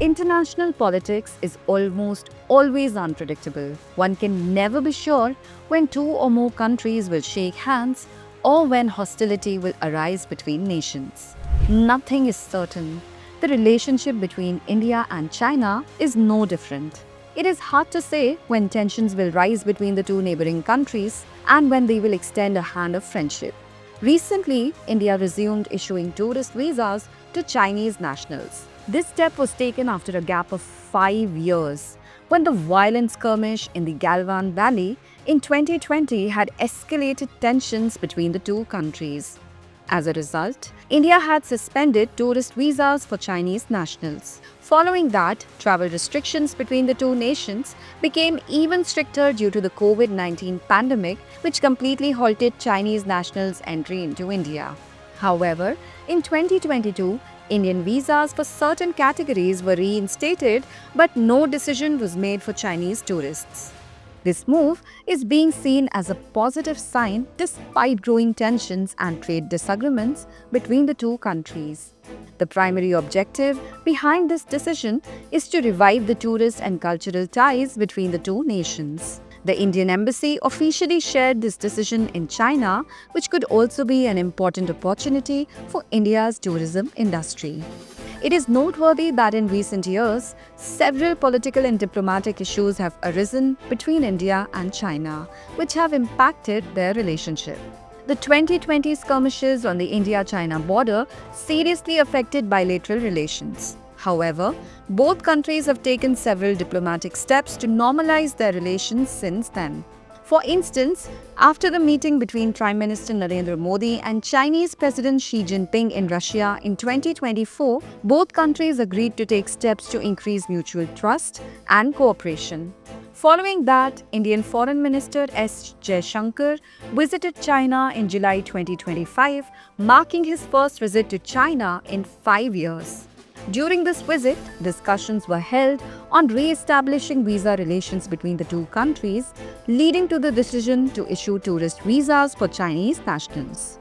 International politics is almost always unpredictable. One can never be sure when two or more countries will shake hands or when hostility will arise between nations. Nothing is certain. The relationship between India and China is no different. It is hard to say when tensions will rise between the two neighboring countries and when they will extend a hand of friendship. Recently, India resumed issuing tourist visas to Chinese nationals. This step was taken after a gap of 5 years, when the violent skirmish in the Galwan Valley in 2020 had escalated tensions between the two countries. As a result, India had suspended tourist visas for Chinese nationals. Following that, travel restrictions between the two nations became even stricter due to the COVID-19 pandemic, which completely halted Chinese nationals' entry into India. However, in 2022, Indian visas for certain categories were reinstated, but no decision was made for Chinese tourists. This move is being seen as a positive sign despite growing tensions and trade disagreements between the two countries. The primary objective behind this decision is to revive the tourist and cultural ties between the two nations. The Indian Embassy officially shared this decision in China, which could also be an important opportunity for India's tourism industry. It is noteworthy that in recent years, several political and diplomatic issues have arisen between India and China, which have impacted their relationship. The 2020 skirmishes on the India-China border seriously affected bilateral relations. However, both countries have taken several diplomatic steps to normalize their relations since then. For instance, after the meeting between Prime Minister Narendra Modi and Chinese President Xi Jinping in Russia in 2024, both countries agreed to take steps to increase mutual trust and cooperation. Following that, Indian Foreign Minister S. Jaishankar visited China in July 2025, marking his first visit to China in 5 years. During this visit, discussions were held on re-establishing visa relations between the two countries, leading to the decision to issue tourist visas for Chinese nationals.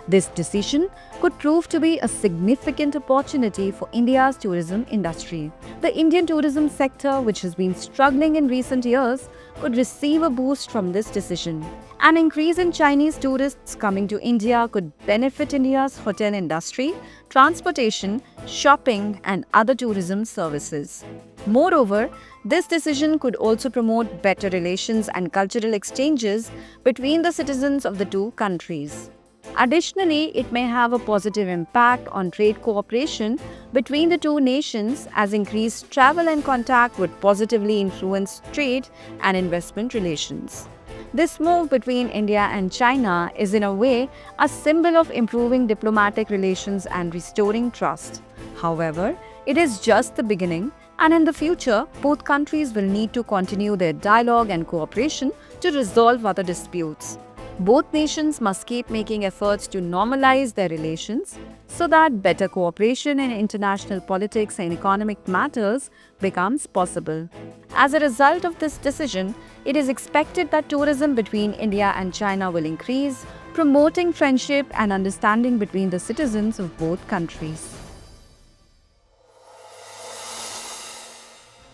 This decision could prove to be a significant opportunity for India's tourism industry. The Indian tourism sector, which has been struggling in recent years, could receive a boost from this decision. An increase in Chinese tourists coming to India could benefit India's hotel industry, transportation, shopping, and other tourism services. Moreover, this decision could also promote better relations and cultural exchanges between the citizens of the two countries. Additionally, it may have a positive impact on trade cooperation between the two nations, as increased travel and contact would positively influence trade and investment relations. This move between India and China is in a way a symbol of improving diplomatic relations and restoring trust. However, it is just the beginning, and in the future, both countries will need to continue their dialogue and cooperation to resolve other disputes. Both nations must keep making efforts to normalize their relations so that better cooperation in international politics and economic matters becomes possible. As a result of this decision, it is expected that tourism between India and China will increase, promoting friendship and understanding between the citizens of both countries.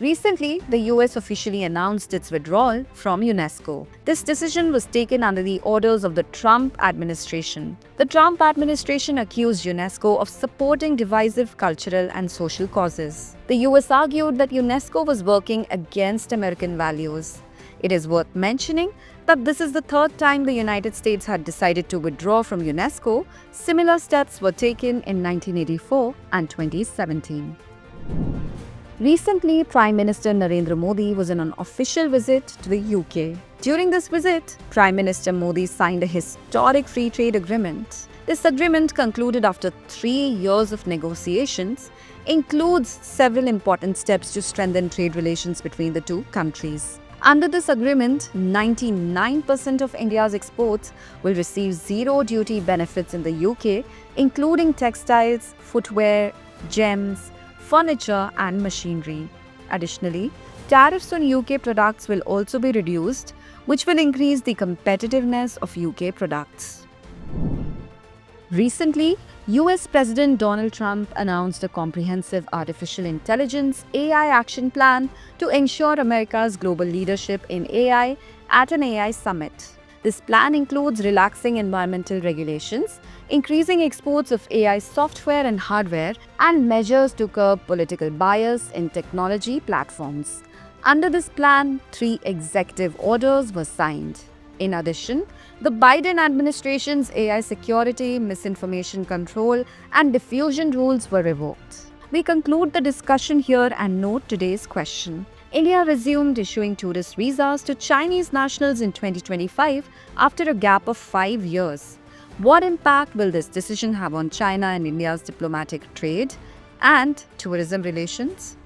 Recently, the US officially announced its withdrawal from UNESCO. This decision was taken under the orders of the Trump administration. The Trump administration accused UNESCO of supporting divisive cultural and social causes. The US argued that UNESCO was working against American values. It is worth mentioning that this is the third time the United States had decided to withdraw from UNESCO. Similar steps were taken in 1984 and 2017. Recently, Prime Minister Narendra Modi was on an official visit to the UK. During this visit, Prime Minister Modi signed a historic free trade agreement. This agreement, concluded after 3 years of negotiations, includes several important steps to strengthen trade relations between the two countries. Under this agreement, 99% of India's exports will receive zero duty benefits in the UK, including textiles, footwear, gems, furniture and machinery. Additionally, tariffs on UK products will also be reduced, which will increase the competitiveness of UK products. Recently, US President Donald Trump announced a comprehensive artificial intelligence AI action plan to ensure America's global leadership in AI at an AI summit. This plan includes relaxing environmental regulations, increasing exports of AI software and hardware, and measures to curb political bias in technology platforms. Under this plan, 3 executive orders were signed. In addition, the Biden administration's AI security, misinformation control, and diffusion rules were revoked. We conclude the discussion here and note today's question. India resumed issuing tourist visas to Chinese nationals in 2025 after a gap of 5 years. What impact will this decision have on China and India's diplomatic trade and tourism relations?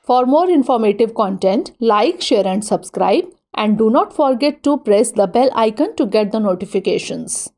For more informative content, like, share and subscribe, and do not forget to press the bell icon to get the notifications.